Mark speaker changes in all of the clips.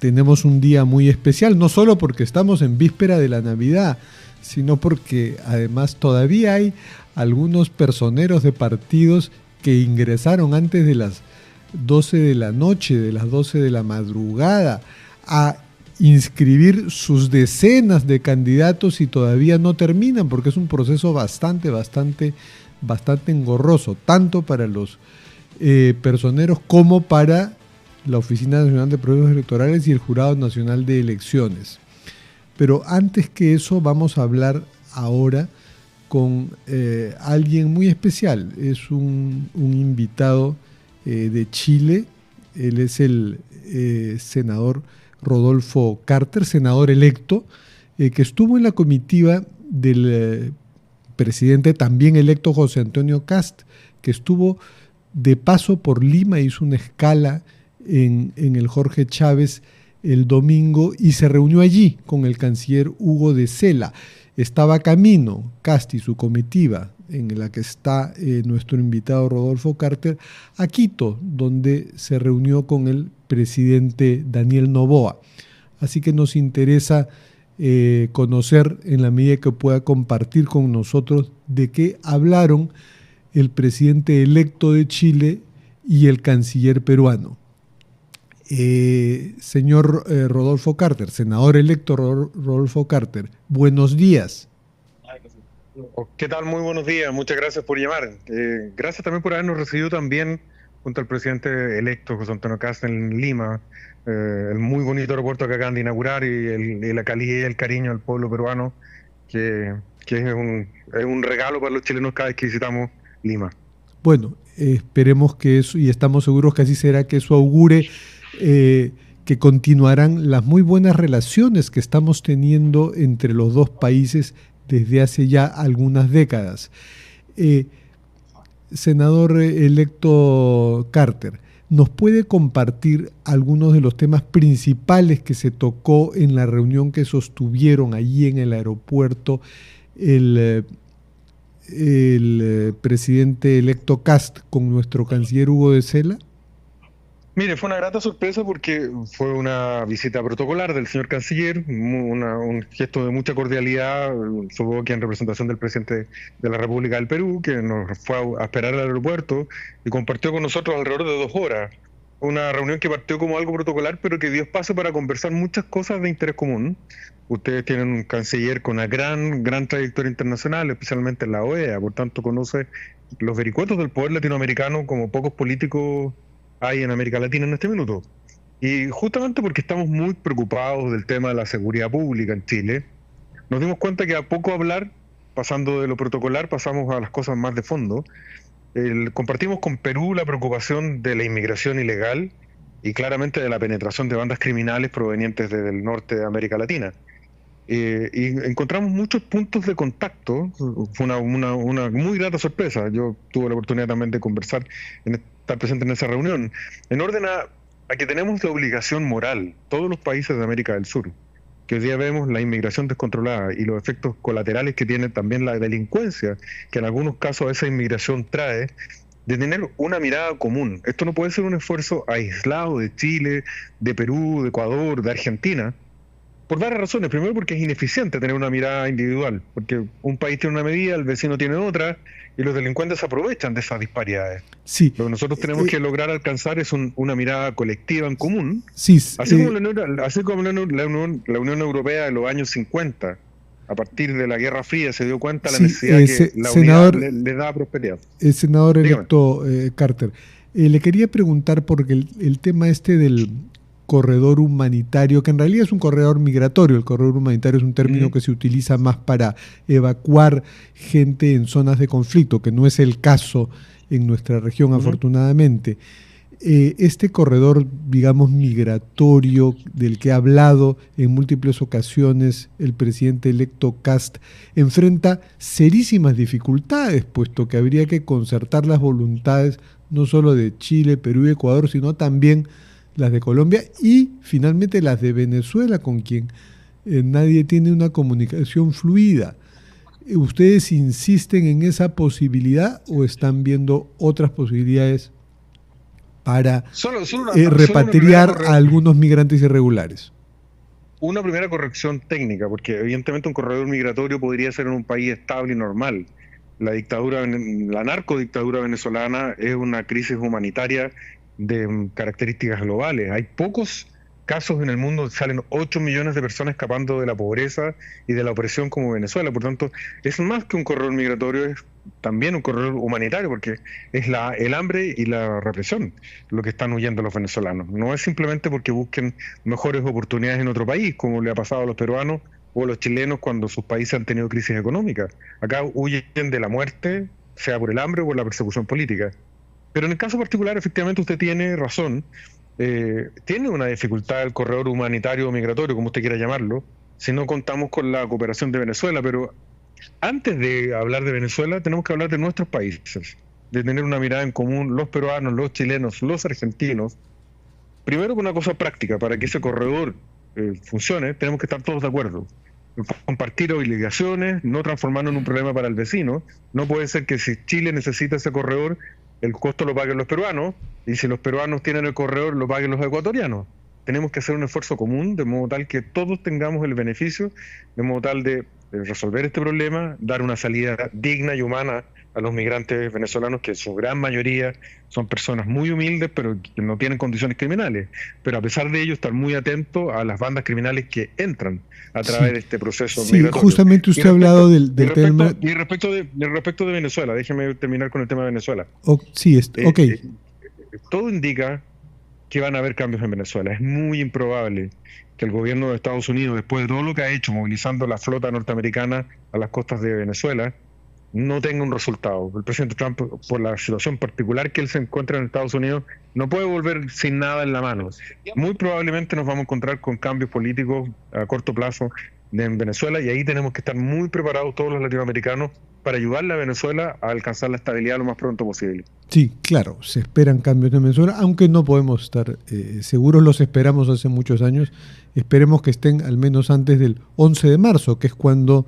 Speaker 1: tenemos un día muy especial, no solo porque estamos en víspera de la Navidad, sino porque además todavía hay algunos personeros de partidos que ingresaron antes de las 12 de la noche, de las 12 de la madrugada, a inscribir sus decenas de candidatos y todavía no terminan, porque es un proceso bastante engorroso, tanto para los personeros como para la Oficina Nacional de Procesos Electorales y el Jurado Nacional de Elecciones. Pero antes que eso vamos a hablar ahora con alguien muy especial. Es un invitado de Chile. Él es el senador Rodolfo Carter, senador electo, que estuvo en la comitiva del presidente también electo José Antonio Kast, que estuvo de paso por Lima, hizo una escala en el Jorge Chávez el domingo y se reunió allí con el canciller Hugo de Sela. Estaba camino Kast y su comitiva, en la que está nuestro invitado Rodolfo Carter, a Quito, donde se reunió con el presidente Daniel Noboa. Así que nos interesa conocer, en la medida que pueda compartir con nosotros, de qué hablaron el presidente electo de Chile y el canciller peruano. Señor Rodolfo Carter, senador electo Rodolfo Carter, buenos días.
Speaker 2: ¿Qué tal? Muy buenos días, muchas gracias por llamar. Gracias también por habernos recibido también junto al presidente electo José Antonio Kast en Lima, el muy bonito aeropuerto que acaban de inaugurar y la calidez y el cariño al pueblo peruano, que es un regalo para los chilenos cada vez que visitamos Lima.
Speaker 1: Bueno, esperemos que eso, y estamos seguros que así será, que eso augure que continuarán las muy buenas relaciones que estamos teniendo entre los dos países desde hace ya algunas décadas. Senador electo Carter, ¿nos puede compartir algunos de los temas principales que se tocó en la reunión que sostuvieron allí en el aeropuerto el presidente electo Kast con nuestro canciller Hugo de Sela?
Speaker 2: Mire, fue una grata sorpresa porque fue una visita protocolar del señor canciller, un gesto de mucha cordialidad, supongo que en representación del presidente de la República del Perú, que nos fue a esperar al aeropuerto y compartió con nosotros alrededor de 2 horas. Una reunión que partió como algo protocolar, pero que dio espacio para conversar muchas cosas de interés común. Ustedes tienen un canciller con una gran trayectoria internacional, especialmente en la OEA, por tanto conoce los vericuetos del poder latinoamericano como pocos políticos hay en América Latina en este minuto. Y justamente porque estamos muy preocupados del tema de la seguridad pública en Chile, nos dimos cuenta que a poco hablar, pasando de lo protocolar, pasamos a las cosas más de fondo. Compartimos con Perú la preocupación de la inmigración ilegal y claramente de la penetración de bandas criminales provenientes desde el norte de América Latina. Y encontramos muchos puntos de contacto. Fue una muy grata sorpresa. Yo tuve la oportunidad también de conversar, estar presente en esa reunión, en orden a que tenemos la obligación moral, todos los países de América del Sur, que hoy día vemos la inmigración descontrolada y los efectos colaterales que tiene también la delincuencia, que en algunos casos esa inmigración trae, de tener una mirada común. Esto no puede ser un esfuerzo aislado de Chile, de Perú, de Ecuador, de Argentina, por varias razones. Primero, porque es ineficiente tener una mirada individual, porque un país tiene una medida, el vecino tiene otra, y los delincuentes se aprovechan de esas disparidades.
Speaker 1: Sí.
Speaker 2: Lo que nosotros tenemos que lograr alcanzar es una mirada colectiva en común,
Speaker 1: sí,
Speaker 2: así como la Unión Europea de los años 50, a partir de la Guerra Fría, se dio cuenta de la necesidad que la unidad le da prosperidad.
Speaker 1: El senador electo Carter, le quería preguntar, porque el tema del corredor humanitario, que en realidad es un corredor migratorio. El corredor humanitario es un término que se utiliza más para evacuar gente en zonas de conflicto, que no es el caso en nuestra región, afortunadamente. Este corredor, digamos, migratorio, del que ha hablado en múltiples ocasiones el presidente electo Kast, enfrenta serísimas dificultades, puesto que habría que concertar las voluntades no solo de Chile, Perú y Ecuador, sino también las de Colombia y finalmente las de Venezuela, con quien nadie tiene una comunicación fluida. ¿Ustedes insisten en esa posibilidad o están viendo otras posibilidades? para
Speaker 2: Solo
Speaker 1: repatriar a algunos migrantes irregulares?
Speaker 2: Una primera corrección técnica, porque evidentemente un corredor migratorio podría ser en un país estable y normal. La narcodictadura venezolana es una crisis humanitaria de características globales. Hay pocos casos en el mundo, salen 8 millones de personas escapando de la pobreza y de la opresión como Venezuela. Por tanto, es más que un corredor migratorio, es también un corredor humanitario, porque es el hambre y la represión lo que están huyendo los venezolanos. No es simplemente porque busquen mejores oportunidades en otro país, como le ha pasado a los peruanos o a los chilenos cuando sus países han tenido crisis económicas. Acá huyen de la muerte, sea por el hambre o por la persecución política. Pero en el caso particular, efectivamente, usted tiene razón. Tiene una dificultad el corredor humanitario o migratorio, como usted quiera llamarlo, si no contamos con la cooperación de Venezuela. Pero antes de hablar de Venezuela, tenemos que hablar de nuestros países, de tener una mirada en común, los peruanos, los chilenos, los argentinos. Primero, con una cosa práctica, para que ese corredor funcione, tenemos que estar todos de acuerdo. Compartir obligaciones, no transformarnos en un problema para el vecino. No puede ser que si Chile necesita ese corredor, el costo lo paguen los peruanos, y si los peruanos tienen el corredor, lo paguen los ecuatorianos. Tenemos que hacer un esfuerzo común, de modo tal que todos tengamos el beneficio, de modo tal de resolver este problema, dar una salida digna y humana a los migrantes venezolanos, que en su gran mayoría son personas muy humildes, pero que no tienen condiciones criminales. Pero a pesar de ello, estar muy atentos a las bandas criminales que entran a través de este proceso migratorio.
Speaker 1: Justamente usted ha hablado del tema...
Speaker 2: Y respecto de Venezuela, déjeme terminar con el tema de Venezuela. Todo indica que van a haber cambios en Venezuela. Es muy improbable que el gobierno de Estados Unidos, después de todo lo que ha hecho, movilizando la flota norteamericana a las costas de Venezuela, no tenga un resultado. El presidente Trump, por la situación particular que él se encuentra en Estados Unidos, no puede volver sin nada en la mano. Muy probablemente nos vamos a encontrar con cambios políticos a corto plazo en Venezuela, y ahí tenemos que estar muy preparados todos los latinoamericanos para ayudarle a Venezuela a alcanzar la estabilidad lo más pronto posible.
Speaker 1: Sí, claro, se esperan cambios en Venezuela, aunque no podemos estar seguros, los esperamos hace muchos años. Esperemos que estén al menos antes del 11 de marzo, que es cuando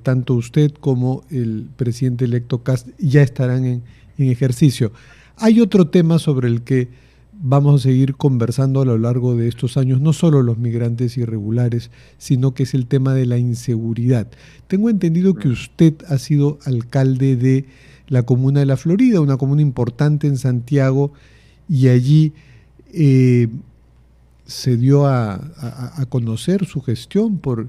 Speaker 1: tanto usted como el presidente electo Kast ya estarán en ejercicio. Hay otro tema sobre el que vamos a seguir conversando a lo largo de estos años, no solo los migrantes irregulares, sino que es el tema de la inseguridad. Tengo entendido que usted ha sido alcalde de la comuna de La Florida, una comuna importante en Santiago, y allí se dio a conocer su gestión por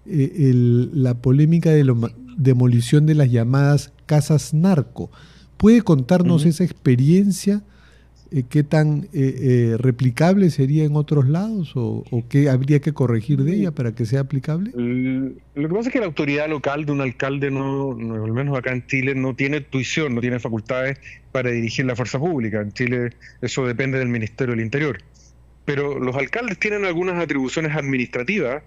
Speaker 1: la polémica de la demolición de las llamadas casas narco. ¿Puede contarnos esa experiencia? ¿Qué tan replicable sería en otros lados o qué habría que corregir de ella para que sea aplicable?
Speaker 2: Lo que pasa es que la autoridad local de un alcalde, al menos acá en Chile, no tiene tuición, no tiene facultades para dirigir la fuerza pública. En Chile eso depende del Ministerio del Interior. Pero los alcaldes tienen algunas atribuciones administrativas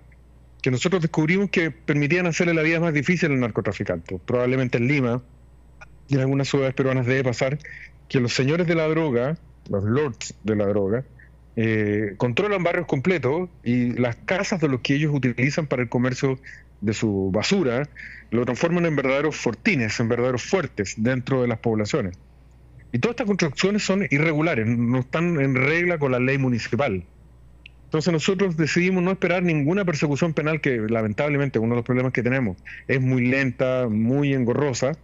Speaker 2: que nosotros descubrimos que permitían hacerle la vida más difícil al narcotraficante. Probablemente en Lima y en algunas ciudades peruanas debe pasar que los señores de la droga, los lords de la droga, controlan barrios completos, y las casas de los que ellos utilizan para el comercio de su basura lo transforman en verdaderos fortines, en verdaderos fuertes dentro de las poblaciones. Y todas estas construcciones son irregulares, no están en regla con la ley municipal. Entonces nosotros decidimos no esperar ninguna persecución penal, que lamentablemente uno de los problemas que tenemos es muy lenta, muy engorrosa.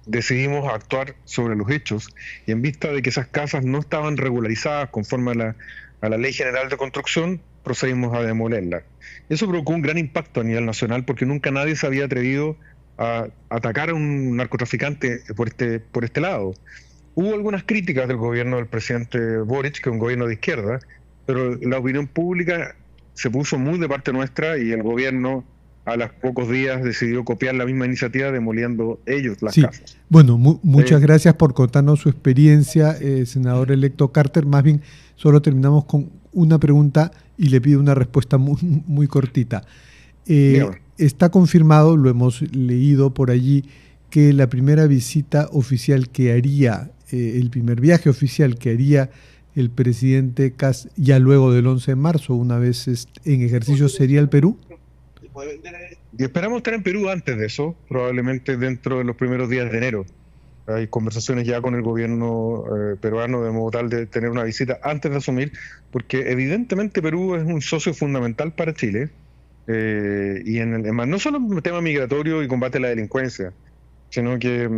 Speaker 2: Decidimos actuar sobre los hechos, y en vista de que esas casas no estaban regularizadas conforme a la Ley General de Construcción, procedimos a demolerlas. Eso provocó un gran impacto a nivel nacional, porque nunca nadie se había atrevido a atacar a un narcotraficante por este lado. Hubo algunas críticas del gobierno del presidente Boric, que es un gobierno de izquierda, pero la opinión pública se puso muy de parte nuestra, y el gobierno a los pocos días decidió copiar la misma iniciativa, demoliendo ellos las casas.
Speaker 1: Bueno, muchas gracias por contarnos su experiencia, senador electo Carter. Más bien, solo terminamos con una pregunta y le pido una respuesta muy cortita. Está confirmado, lo hemos leído por allí, que la primera visita oficial que haría, el primer viaje oficial que haría el presidente Kast ya luego del 11 de marzo, una vez en ejercicio, sería el Perú.
Speaker 2: Y esperamos estar en Perú antes de eso, probablemente dentro de los primeros días de enero. Hay conversaciones ya con el gobierno peruano de modo tal de tener una visita antes de asumir, porque evidentemente Perú es un socio fundamental para Chile, y no solo en el tema migratorio y combate a la delincuencia, sino que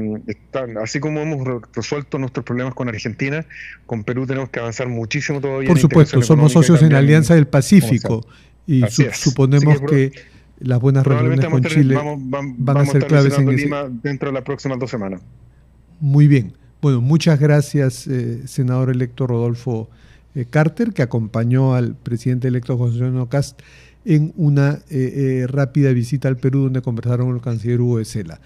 Speaker 2: así como hemos resuelto nuestros problemas con Argentina, con Perú tenemos que avanzar muchísimo todavía
Speaker 1: Por
Speaker 2: en
Speaker 1: supuesto,
Speaker 2: integración
Speaker 1: somos
Speaker 2: económica y
Speaker 1: socios en la
Speaker 2: también
Speaker 1: Alianza del
Speaker 2: comercial.
Speaker 1: Pacífico y
Speaker 2: Así es. Así
Speaker 1: suponemos que las buenas
Speaker 2: probablemente
Speaker 1: relaciones con Chile van a
Speaker 2: vamos a
Speaker 1: ser
Speaker 2: estar
Speaker 1: claves en
Speaker 2: visitando
Speaker 1: ese.
Speaker 2: Lima dentro de las próximas 2 semanas.
Speaker 1: Muy bien. Bueno, muchas gracias, senador electo Rodolfo Carter, que acompañó al presidente electo José Antonio Kast en una rápida visita al Perú donde conversaron con el canciller Hugo de Sela.